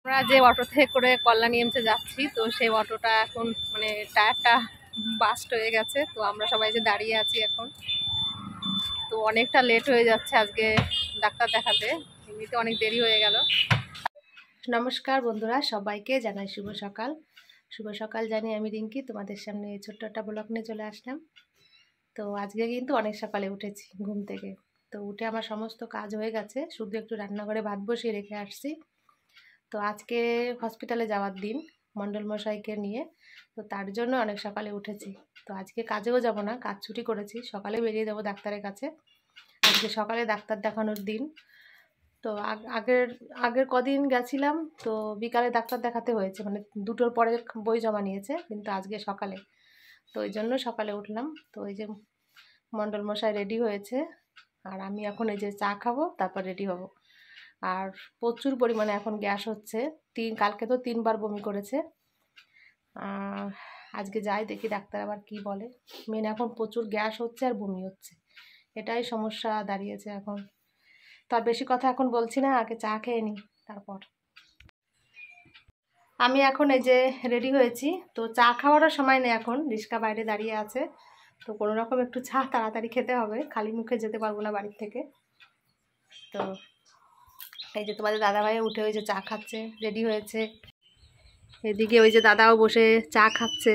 আমরা যে অটোতে করে কল্যাণীএমসে যাচ্ছি, তো সেই অটোটা এখন মানে টায়ারটা বাস্ট হয়ে গেছে। তো আমরা সবাই যে দাঁড়িয়ে আছি এখন, তো অনেকটা লেট হয়ে যাচ্ছে আজকে ডাক্তার দেখাতে, এমনিতে অনেক দেরি হয়ে গেল। নমস্কার বন্ধুরা, সবাইকে জানাই শুভ সকাল। শুভ সকাল জানি আমি রিঙ্কি, তোমাদের সামনে এই ছোট্ট একটা ব্লগ নিয়ে চলে আসলাম। তো আজকে কিন্তু অনেক সকালে উঠেছি ঘুম থেকে। তো উঠে আমার সমস্ত কাজ হয়ে গেছে, শুধু একটু রান্নাঘরে ভাত বসিয়ে রেখে আসছি। তো আজকে হসপিটালে যাওয়ার দিন মণ্ডল মশাইকে নিয়ে, তো তার জন্য অনেক সকালে উঠেছি। তো আজকে কাজেও যাব না, কাজ ছুটি করেছি, সকালে বেরিয়ে যাবো ডাক্তারের কাছে। আজকে সকালে ডাক্তার দেখানোর দিন। তো আগের কদিন গেছিলাম, তো বিকালে ডাক্তার দেখাতে হয়েছে, মানে 2টোর পরে বই জমা নিয়েছে, কিন্তু আজকে সকালে। তো ওই জন্য সকালে উঠলাম। তো ওই যে মণ্ডল মশাই রেডি হয়েছে, আর আমি এখন এই যে চা খাবো, তারপর রেডি হব। আর প্রচুর পরিমাণে এখন গ্যাস হচ্ছে, কালকে তো 3বার বমি করেছে। আজকে যাই দেখি ডাক্তার আবার কি বলে। মেন এখন প্রচুর গ্যাস হচ্ছে আর বমি হচ্ছে, এটাই সমস্যা দাঁড়িয়েছে এখন। তো আর বেশি কথা এখন বলছি না, আগে চা খেয়ে নিই তারপর। আমি এখন এই যে রেডি হয়েছি, তো চা খাওয়ারও সময় নেই এখন, রিস্কা বাইরে দাঁড়িয়ে আছে। তো কোনো রকম একটু চা তাড়াতাড়ি খেতে হবে, খালি মুখে যেতে পারবো না বাড়ির থেকে। তো এই যে তোমাদের দাদাভাই উঠে ওই যে চা খাচ্ছে, রেডি হয়েছে। এদিকে ওই যে দাদাও বসে চা খাচ্ছে,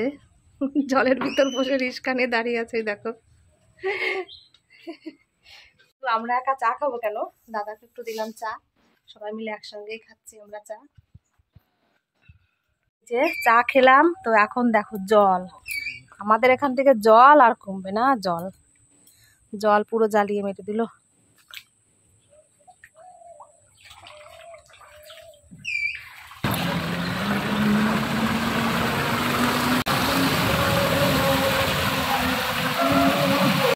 জলের ভিতর বসে রিস্কা নিয়ে দাঁড়িয়ে আছে দেখো। তো আমরা একা চা খাবো কেন, দাদাকে একটু দিলাম চা, সবাই মিলে একসঙ্গেই খাচ্ছি আমরা চা। যে চা খেলাম, তো এখন দেখো জল, আমাদের এখান থেকে জল আর কমবে না, জল পুরো জ্বালিয়ে মেরে দিল।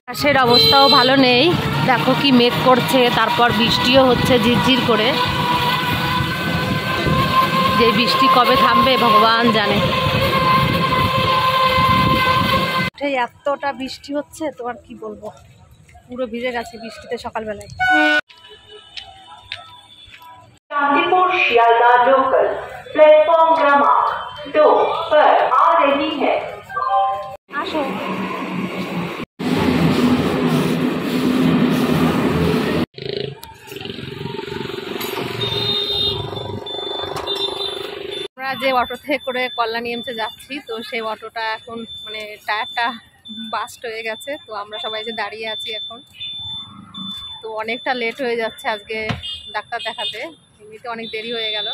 আকাশের অবস্থাও ভালো নেই, দেখো কি মেঘ করছে, তারপর বৃষ্টিও হচ্ছে ঝিরঝির করে। যে বৃষ্টি কবে থামবে ভগবান জানে। এতটা বৃষ্টি হচ্ছে তো আর কি বলবো, পুরো ভিজে গেছে বৃষ্টিতে সকালবেলায়। शांतिपुर शियालदा लोकल प्लेटफॉर्म क्रमांक 2 पर आ रही है। আসো। আমরা যে অটোতে করে কল্যাণীএমসে যাচ্ছি, তো সেই অটোটা এখন মানে টায়ারটা বাস্ট হয়ে গেছে। তো আমরা সবাই যে দাঁড়িয়ে আছি এখন, তো অনেকটা লেট হয়ে যাচ্ছে আজকে ডাক্তার দেখাতে, এমনিতে অনেক দেরি হয়ে গেল।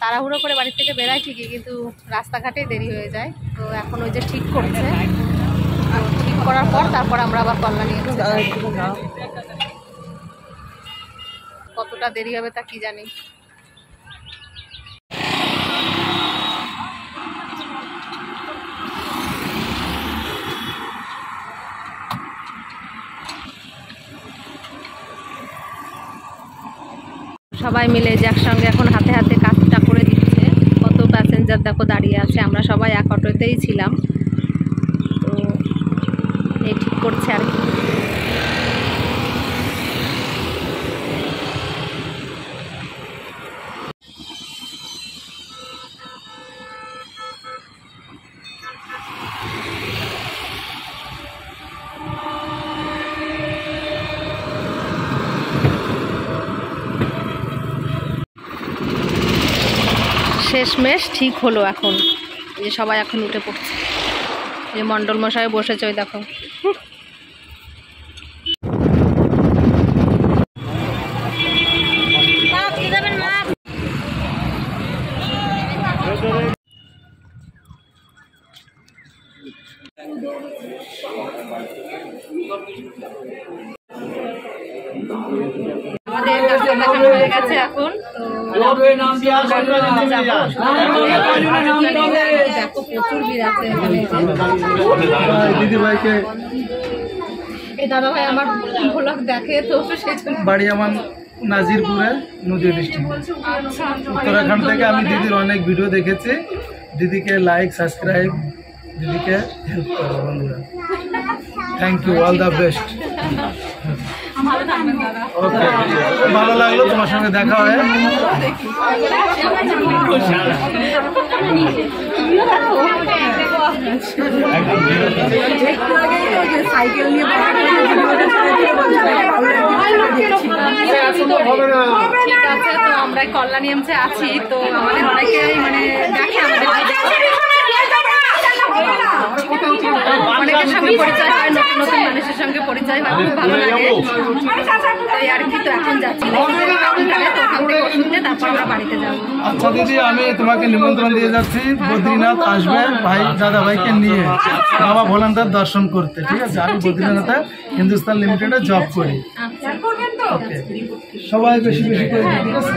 তাড়াহুড়ো করে বাড়ির থেকে বেরাই ঠিকই, কিন্তু রাস্তাঘাটেই দেরি হয়ে যায়। তো এখন ওই যে ঠিক করছে, ঠিক করার পর তারপর আমরা আবার কল্যাণীএমসে যাব। কতটা দেরি হবে তা কি জানি। সবাই মিলে যে একসঙ্গে এখন হাতে হাতে কাজটা করে দিচ্ছে। কত প্যাসেঞ্জার দেখো দাঁড়িয়ে আছে, আমরা সবাই এক অটোতেই ছিলাম। তো এই ঠিক করছে আর কি। শেষমেশ ঠিক হলো এখন, এই যে সবাই এখন উঠে পড়ছে। এই মণ্ডল মশাই বসেছে ওই দেখো। আমাদের ডাক্তার দেখানো হয়ে গেছে এখন, তো দেখো প্রচুর ভিড় আছে এখানে। এই দাদা ভাই আমার ব্লগ দেখে, তো বাড়ি আমার নাজিরপুরে নদী ডিস্ট্রিক্ট উত্তরাখণ্ড থেকে। আমি দিদির অনেক ভিডিও দেখেছি, দিদিকে লাইক সাবস্ক্রাইব, দিদিকে হেল্প করো বন্ধুরা। Thank you, all the best. ভালো থাকবেন দাদা। ওকে, খুব ভালো লাগলো তোমার সঙ্গে দেখা হয়ে। সাইকেল নিয়ে ঠিক আছে। তো আমরা কল্যাণীএমসে আছি, তো আমাদের অনেকেই মানে দেখে আমাদের অনেকের সঙ্গে পরিচয় হয়, নতুন নতুন মানুষের সঙ্গে পরিচয় হয়, খুব ভালো লাগে। তাই আর কি, তো এখন যাচ্ছি তো ওখান থেকে ওষুধ নিয়ে তারপর আমরা বাড়িতে যাবো। আচ্ছা দিদি, আমি তোমাকে নিমন্ত্রণ দিয়ে যাচ্ছি, বদ্রীনাথ আসবে ভাই দাদা ভাইকে নিয়ে বাবা ভোলানাথের দর্শন করতে, ঠিক আছে? আমি বদ্রীনাথে হিন্দুস্তান লিমিটেডে জব করি। ওকে, সবাই বেশি বেশি করে, ঠিক আছে?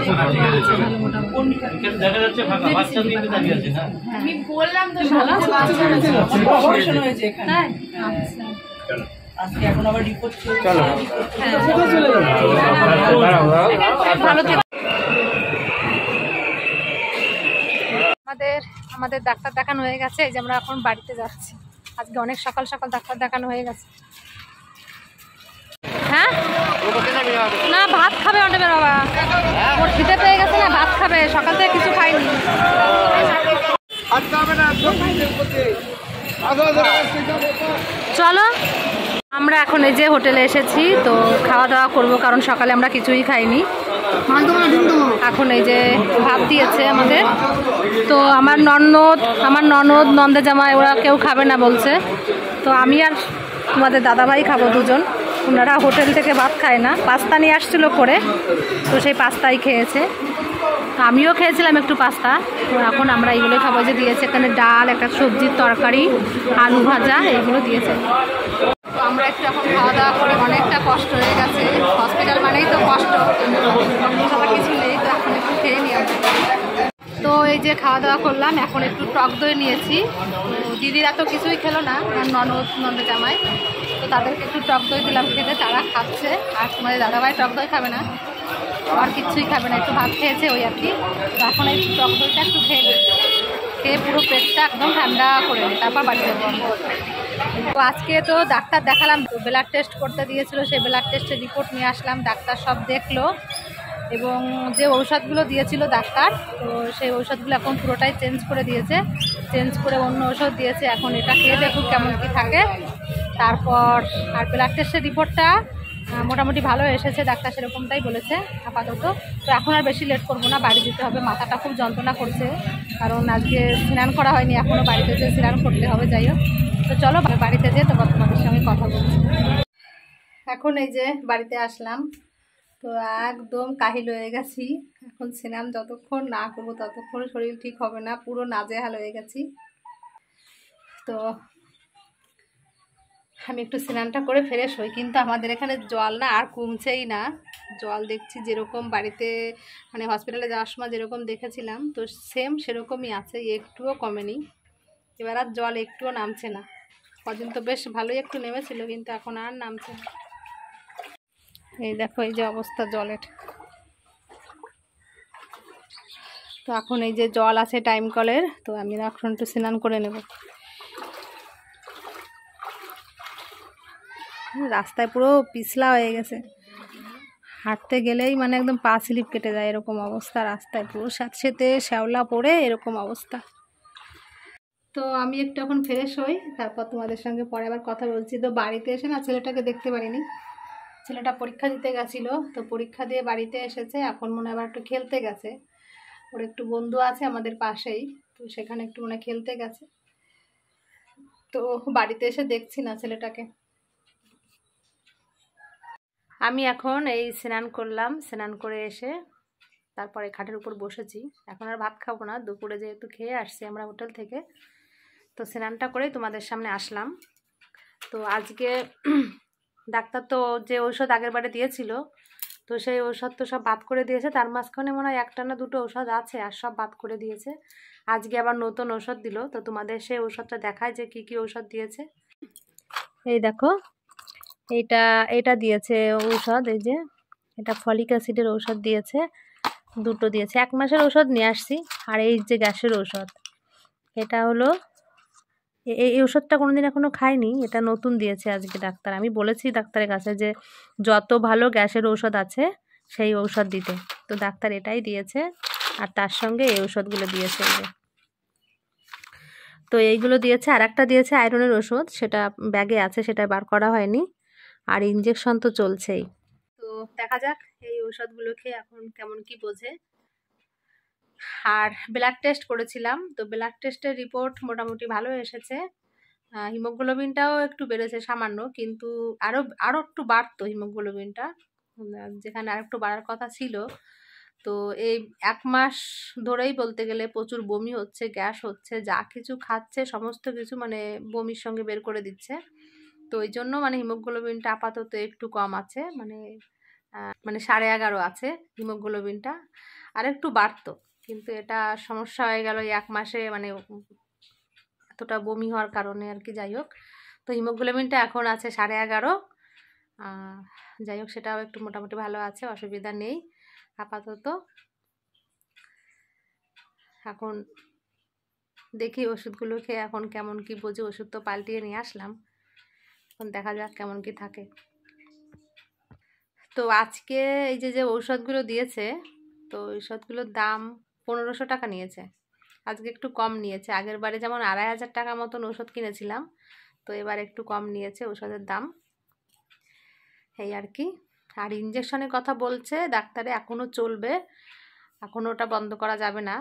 দেখা যাচ্ছে ফাঁকা বাচ্চা দিয়ে দাঁড়িয়ে আছে না। আমি বললাম তো ভালো অপারেশন হয়েছে এখানে। আজকে এখন আবার রিপোর্ট চলো ভালো থেকে। আমাদের ডাক্তার দেখানো হয়ে গেছে, এই যে আমরা এখন বাড়িতে যাচ্ছি। আজকে অনেক সকাল সকাল ডাক্তার দেখানো হয়ে গেছে। হ্যাঁ না, ভাত খাবে অনেক বাবা, ওর খিদে পেয়ে গেছে না, ভাত খাবে, সকাল থেকে কিছু খাইনি। চলো আমরা এখন এই যে হোটেলে এসেছি, তো খাওয়া দাওয়া করবো, কারণ সকালে আমরা কিছুই খাইনি। এখন এই যে ভাত দিয়েছে আমাদের, তো আমার ননদ নন্দে জামাই ওরা কেউ খাবে না বলছে, তো আমি আর তোমাদের দাদাভাই খাবো দুজন। ওনারা হোটেল থেকে ভাত খায় না, পাস্তা নিয়ে আসছিলো করে, তো সেই পাস্তাই খেয়েছে। আমিও খেয়েছিলাম একটু পাস্তা। তো এখন আমরা এইগুলো খাবো, যে দিয়েছে এখানে ডাল, একটা সবজির তরকারি, আলু ভাজা, এইগুলো দিয়েছে। তো আমরা একটু এখন খাওয়া দাওয়া করে অনেকটা কষ্ট হয়ে গেছে, হসপিটাল মানেই তো কষ্ট, কিছু নেই, তো এখন একটু খেয়ে নিয়ে আসি। তো এই যে খাওয়া দাওয়া করলাম, এখন একটু টক দই নিয়েছি। তো দিদিরা তো কিছুই খেলো না, নন্দে জামাই, তো তাদেরকে একটু টক দই দিলাম খেতে, তারা খাচ্ছে। আর তোমাদের দাদাভাই টক দই খাবে না, আর কিচ্ছুই খাবে না, একটু ভাত খেয়েছে ওই আর কি। তো এখন এই টক দইটা একটু খেয়ে পুরো পেটটা একদম ঠান্ডা করে নিই, তারপর বাড়ি যাবো। তো আজকে তো ডাক্তার দেখালাম, ব্লাড টেস্ট করতে দিয়েছিল, সেই ব্লাড টেস্টের রিপোর্ট নিয়ে আসলাম। ডাক্তার সব দেখলো এবং যে ঔষধগুলো দিয়েছিল ডাক্তার, তো সেই ঔষধগুলো এখন পুরোটাই চেঞ্জ করে দিয়েছে, চেঞ্জ করে অন্য ঔষধ দিয়েছে। এখন এটা খেয়ে দেখুক কেমন কি থাকে। তারপর আর ব্লাড টেস্টের রিপোর্টটা মোটামুটি ভালো এসেছে, ডাক্তার সেরকমটাই বলেছে আপাতত। তো এখন আর বেশি লেট করবো না, বাড়ি যেতে হবে। মাথাটা খুব যন্ত্রণা করছে, কারণ আজকে স্নান করা হয়নি, এখনও বাড়িতে যেয়ে স্নান করতে হবে। যাই হোক, তো চলো বাড়িতে যেয়ে তো তোমাদের সঙ্গে কথা বলছি। এখন এই যে বাড়িতে আসলাম, তো একদম কাহিল হয়ে গেছি। এখন স্নান যতক্ষণ না করবো ততক্ষণ শরীর ঠিক হবে না, পুরো নাজেহাল হয়ে গেছি। তো আমি একটু স্নানটা করে ফ্রেশ হই, কিন্তু আমাদের এখানে জল না আর কমছেই না। জল দেখছি যেরকম বাড়িতে মানে হসপিটালে যাওয়ার সময় যেরকম দেখেছিলাম, তো সেম সেরকমই আছে, একটুও কমেনি। এবার আর জল একটুও নামছে না। কদিন তো বেশ ভালোই একটু নেমেছিল, কিন্তু এখন আর নামছে না। এই দেখো এই যে অবস্থা জলের। তো এখন এই যে জল আছে টাইম কলের, তো আমি এখন একটু স্নান করে নেব। রাস্তায় পুরো পিছলা হয়ে গেছে, হাঁটতে গেলেই মানে একদম পা স্লিপ কেটে যায়, এরকম অবস্থা। রাস্তায় পুরো স্যাঁতসেঁতে শ্যাওলা পড়ে এরকম অবস্থা। তো আমি একটু এখন ফ্রেশ হই, তারপর তোমাদের সঙ্গে পরে আবার কথা বলছি। তো বাড়িতে এসে না ছেলেটাকে দেখতে পারিনি, ছেলেটা পরীক্ষা দিতে গেছিলো, তো পরীক্ষা দিয়ে বাড়িতে এসেছে। এখন মনে আবার একটু খেলতে গেছে, ওর একটু বন্ধু আছে আমাদের পাশেই, তো সেখানে একটু মনে খেলতে গেছে। তো বাড়িতে এসে দেখছি না ছেলেটাকে। আমি এখন এই স্নান করলাম, স্নান করে এসে তারপরে খাটের উপর বসেছি। এখন আর ভাত খাবো না, দুপুরে যেহেতু খেয়ে আসছি আমরা হোটেল থেকে, তো স্নানটা করেই তোমাদের সামনে আসলাম। তো আজকে ডাক্তার তো যে ঔষধ আগের বারে দিয়েছিল, তো সেই ঔষধ তো সব বাদ করে দিয়েছে। তার মাঝখানে মনে হয় একটা না দুটো ঔষধ আছে, আর সব বাদ করে দিয়েছে। আজকে আবার নতুন ঔষধ দিল, তো তোমাদের সেই ঔষধটা দেখায় যে কি কি ঔষধ দিয়েছে। এই দেখো, এটা দিয়েছে ঔষধ, এই যে এটা ফলিক অ্যাসিডের ঔষধ দিয়েছে, দুটো দিয়েছে। 1 মাসের ঔষধ নিয়ে আসছি। আর এই যে গ্যাসের ঔষধ, এটা হলো এই ওষুধটা কোনোদিন এখনো খাইনি, এটা নতুন দিয়েছে আজকে ডাক্তার। আমি বলেছি ডাক্তারের কাছে যে যত ভালো গ্যাসের ঔষধ আছে সেই ঔষধ দিতে, তো ডাক্তার এটাই দিয়েছে আর তার সঙ্গে এই ওষুধগুলো দিয়েছে। এই যে। তো এইগুলো দিয়েছে, আর একটা দিয়েছে আয়রনের ওষুধ, সেটা ব্যাগে আছে, সেটা বার করা হয়নি। আর ইঞ্জেকশন তো চলছেই। তো দেখা যাক এই ঔষধগুলো খেয়ে এখন কেমন কি বোঝে। আর ব্লাড টেস্ট করেছিলাম, তো ব্লাড টেস্টের রিপোর্ট মোটামুটি ভালো এসেছে। হিমোগ্লোবিনটাও একটু বেড়েছে সামান্য, কিন্তু আরও একটু বাড়তো হিমোগ্লোবিনটা, যেখানে আর একটু বাড়ার কথা ছিল। তো এই 1 মাস ধরেই বলতে গেলে প্রচুর বমি হচ্ছে, গ্যাস হচ্ছে, যা কিছু খাচ্ছে সমস্ত কিছু মানে বমির সঙ্গে বের করে দিচ্ছে। তো ওই জন্য মানে হিমোগ্লোবিনটা আপাতত একটু কম আছে, মানে 11.5 আছে হিমোগ্লোবিনটা, আর একটু বাড়তো, কিন্তু এটা সমস্যা হয়ে গেল এই 1 মাসে, মানে এতটা বমি হওয়ার কারণে আর কি। যাই হোক, তো হিমোগ্লোবিনটা এখন আছে 11.5। যাই হোক, সেটাও একটু মোটামুটি ভালো আছে, অসুবিধা নেই আপাতত। এখন দেখি ওষুধগুলো খেয়ে এখন কেমন কি বোঝে। ওষুধ তো পাল্টিয়ে নিয়ে আসলাম, এখন দেখা যাক কেমন কি থাকে। তো আজকে এই যে ঔষধগুলো দিয়েছে, তো ঔষধগুলোর দাম 1500 টাকা নিয়েছে। আজকে একটু কম নিয়েছে, আগের বারে যেমন 2500 টাকা মতন ওষুধ কিনেছিলাম, তো এবার একটু কম নিয়েছে ওষুধের দাম, এই আর কি। আর ইঞ্জেকশনের কথা বলছে ডাক্তারে, এখনও চলবে, এখন ওটা বন্ধ করা যাবে না।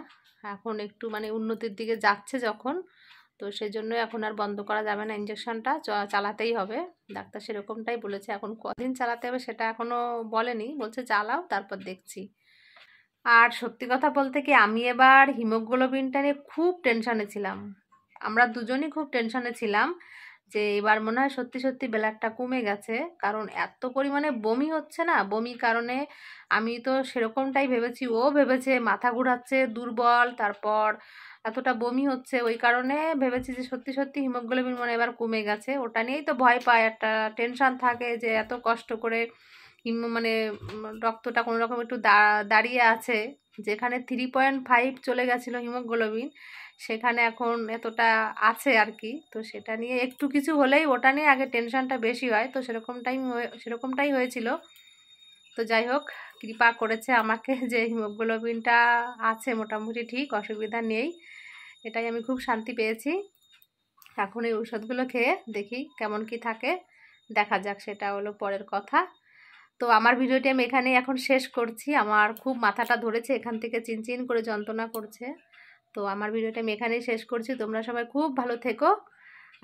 এখন একটু মানে উন্নতির দিকে যাচ্ছে যখন, তো সেই জন্য এখন আর বন্ধ করা যাবে না, ইঞ্জেকশনটা চালাতেই হবে। ডাক্তার সেরকমটাই বলেছে। এখন কদিন চালাতে হবে সেটা এখনও বলেনি, বলছে চালাও তারপর দেখছি। আর সত্যি কথা বলতে কি, আমি এবার হিমোগ্লোবিনটা নিয়ে খুব টেনশনে ছিলাম। আমরা দুজনই খুব টেনশনে ছিলাম যে এবার মনে হয় সত্যি সত্যি ব্লাডটা কমে গেছে, কারণ এত পরিমাণে বমি হচ্ছে না। বমির কারণে আমি তো সেরকমটাই ভেবেছি, ও ভেবেছে মাথা ঘোরাচ্ছে, দুর্বল, তারপর এতটা বমি হচ্ছে, ওই কারণে ভেবেছি যে সত্যি সত্যি হিমোগ্লোবিন মনে এবার কমে গেছে। ওটা নিয়েই তো ভয় পায়, একটা টেনশন থাকে যে এত কষ্ট করে মানে রক্তটা কোনো রকম একটু দাঁড়িয়ে আছে, যেখানে 3.5 চলে গেছিলো হিমোগ্লোবিন, সেখানে এখন এতটা আছে আর কি। তো সেটা নিয়ে একটু কিছু হলেই ওটা নিয়ে আগে টেনশনটা বেশি হয়, তো সেরকমটাই হয়েছিল। তো যাই হোক, কৃপা করেছে আমাকে যে হিমোগ্লোবিনটা আছে মোটামুটি ঠিক, অসুবিধা নেই, এটাই আমি খুব শান্তি পেয়েছি। এখন এই ঔষধগুলো খেয়ে দেখি কেমন কি থাকে, দেখা যাক, সেটা হলো পরের কথা। তো আমার ভিডিওটি আমি এখানেই এখন শেষ করছি। আমার খুব মাথাটা ধরেছে, এখান থেকে চিনচিন করে যন্ত্রণা করছে। তো আমার ভিডিওটা আমি এখানেই শেষ করছি। তোমরা সবাই খুব ভালো থেকো,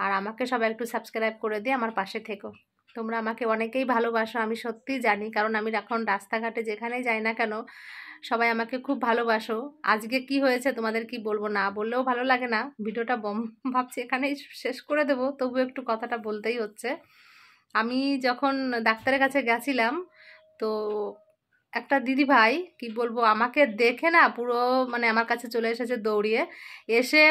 আর আমাকে সবাই একটু সাবস্ক্রাইব করে দিয়ে আমার পাশে থেকো। তোমরা আমাকে অনেকেই ভালোবাসো, আমি সত্যিই জানি, কারণ আমি এখন রাস্তাঘাটে যেখানেই যাই না কেন সবাই আমাকে খুব ভালোবাসো। আজকে কি হয়েছে তোমাদের কি বলবো, না বললেও ভালো লাগে না। ভিডিওটা ভাবছি এখানেই শেষ করে দেবো, তবু একটু কথাটা বলতেই হচ্ছে। আমি যখন ডাক্তারের কাছে গেছিলাম, তো একটা দিদি ভাই কি বলবো আমাকে দেখে না পুরো মানে আমার কাছে চলে এসেছে দৌড়িয়ে এসে,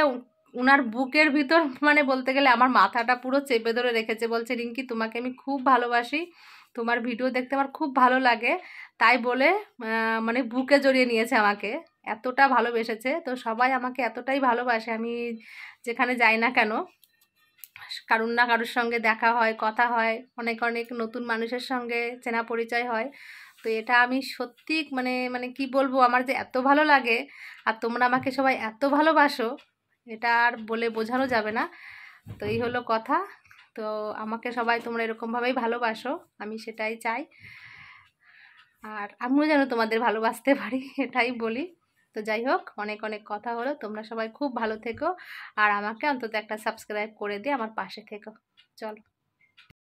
উনার বুকের ভিতর মানে বলতে গেলে আমার মাথাটা পুরো চেপে ধরে রেখেছে, বলছে রিঙ্কি তোমাকে আমি খুব ভালোবাসি, তোমার ভিডিও দেখতে আমার খুব ভালো লাগে, তাই বলে মানে বুকে জড়িয়ে নিয়েছে আমাকে, এতটা ভালোবেসেছে। তো সবাই আমাকে এতটাই ভালোবাসে, আমি যেখানে যাই না কেন কারুর না কারুর সঙ্গে দেখা হয়, কথা হয়, অনেক অনেক নতুন মানুষের সঙ্গে চেনা পরিচয় হয়। তো এটা আমি সত্যি মানে কি বলবো, আমার যে এত ভালো লাগে, আর তোমরা আমাকে সবাই এত ভালোবাসো, এটা আর বলে বোঝানো যাবে না। তো এই হলো কথা। তো আমাকে সবাই তোমরা এরকমভাবেই ভালোবাসো, আমি সেটাই চাই, আর আমিও যেন তোমাদের ভালোবাসতে পারি, এটাই বলি। তো যাই হোক, অনেক অনেক কথা হলো, তোমরা সবাই খুব ভালো থেকো, আর আমাকে অন্তত একটা সাবস্ক্রাইব করে দিয়ে আমার পাশে থেকো। চলো।